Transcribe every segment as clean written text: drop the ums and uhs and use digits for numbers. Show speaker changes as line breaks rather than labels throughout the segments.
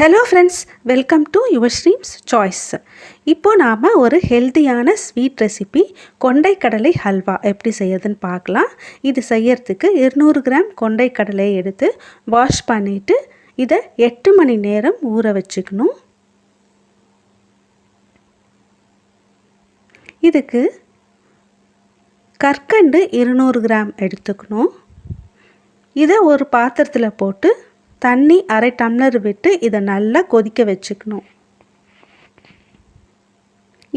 Hello friends, welcome to your streams choice. இப்போது நாம் ஒரு ஹெல்த்தியான ஸ்வீட் ரெசிபி கொண்டைக்கடலை ஹல்வா எப்படி செய்யறதுன்னு பார்க்கலாம். இது செய்யறதுக்கு 200 கிராம் கொண்டைக்கடலையை எடுத்து வாஷ் பண்ணிவிட்டு இதை 8 மணி நேரம் ஊற வச்சுக்கணும். இதுக்கு கற்கண்டு 200 கிராம் எடுத்துக்கணும். இதை ஒரு பாத்திரத்தில் போட்டு தண்ணி 1/2 டம்ளர் விட்டு இதை நல்லா கொதிக்க வச்சுக்கணும்.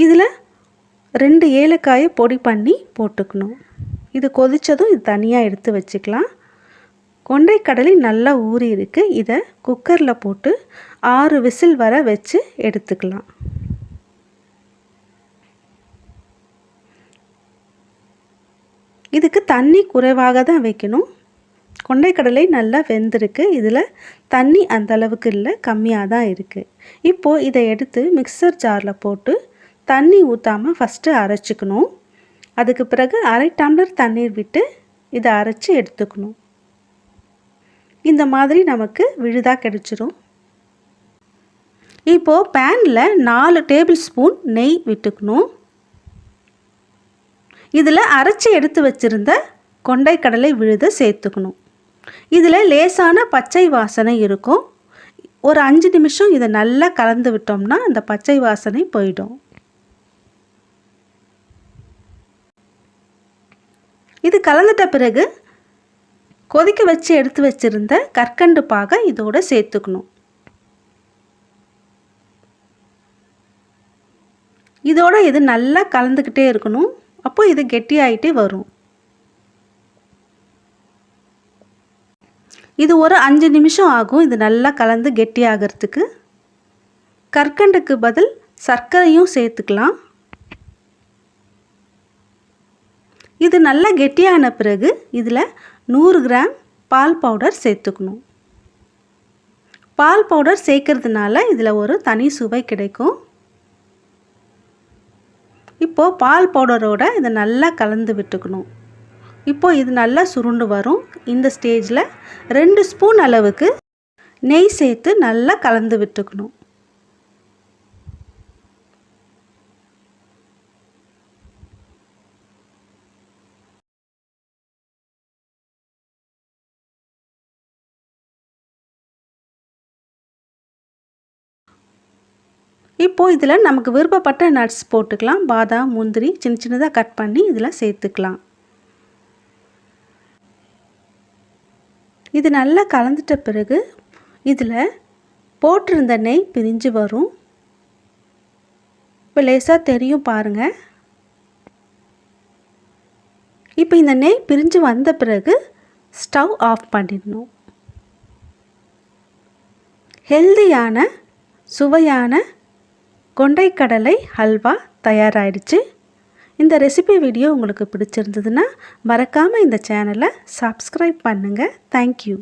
இதில் 2 ஏலக்காயை பொடி பண்ணி போட்டுக்கணும். இது கொதித்ததும் இது தனியாக எடுத்து வச்சுக்கலாம். கொண்டைக்கடலை நல்லா ஊறி இருக்குது. இதை குக்கரில் போட்டு 6 விசில் வர வச்சு எடுத்துக்கலாம். இதுக்கு தண்ணி குறைவாக தான் வைக்கணும். கொண்டைக்கடலை நல்லா வெந்திருக்கு. இதில் தண்ணி அந்த அளவுக்கு இல்லை, கம்மியாக தான் இருக்குது. இப்போது இதை எடுத்து மிக்சர் ஜாரில் போட்டு தண்ணி ஊற்றாமல் ஃபஸ்ட்டு அரைச்சிக்கணும். அதுக்கு பிறகு 1/2 டம்ளர் தண்ணீர் விட்டு இதை அரைச்சி எடுத்துக்கணும். இந்த மாதிரி நமக்கு விழுதாக கிடச்சிரும். இப்போது பேனில் 4 டேபிள் ஸ்பூன் நெய் விட்டுக்கணும். இதில் அரைச்சி எடுத்து வச்சுருந்த கொண்டைக்கடலை விழுதை சேர்த்துக்கணும். இதில் லேசான பச்சை வாசனை இருக்கும். ஒரு 5 நிமிஷம் இதை நல்லா கலந்து விட்டோம்னா அந்த பச்சை வாசனை போயிடும். இது கலந்துட்ட பிறகு கொதிக்க வச்சு எடுத்து வச்சிருந்த கற்கண்டு பாகை இதோட சேர்த்துக்கணும். இதோட இது நல்லா கலந்துக்கிட்டே இருக்கணும். அப்போ இது கெட்டியாயிட்டே வரும். இது ஒரு 5 நிமிஷம் ஆகும் இது நல்லா கலந்து கெட்டியாகிறதுக்கு. கற்கண்டுக்கு பதில் சர்க்கரையும் சேர்த்துக்கலாம். இது நல்லா கெட்டியான பிறகு இதில் 100 கிராம் பால் பவுடர் சேர்த்துக்கணும். பால் பவுடர் சேர்க்கறதுனால இதில் ஒரு தனி சுவை கிடைக்கும். இப்போது பால் பவுடரோட இதை நல்லா கலந்து விட்டுக்கணும். இப்போது இது நல்லா சுருண்டு வரும். இந்த ஸ்டேஜில் 2 ஸ்பூன் அளவுக்கு நெய் சேர்த்து நல்லா கலந்து விட்டுக்கணும். இப்போது இதில் நமக்கு விருப்பப்பட்ட நட்ஸ் போட்டுக்கலாம். பாதாம், முந்திரி சின்ன சின்னதாக கட் பண்ணி இதில் சேர்த்துக்கலாம். இது நல்லா கலந்துட்ட பிறகு இதில் போட்டிருந்த நெய் பிரிஞ்சு வரும். இப்போ லேசாக தெரியும் பாருங்கள். இப்போ இந்த நெய் பிரிஞ்சு வந்த பிறகு ஸ்டவ் ஆஃப் பண்ணிடணும். ஹெல்தியான சுவையான கொண்டைக்கடலை ஹல்வா தயாராகிடுச்சு. இந்த ரெசிபி வீடியோ உங்களுக்கு பிடிச்சிருந்ததுன்னா மறக்காமல் இந்த சேனலை சப்ஸ்கிரைப் பண்ணுங்கள். தேங்க்யூ.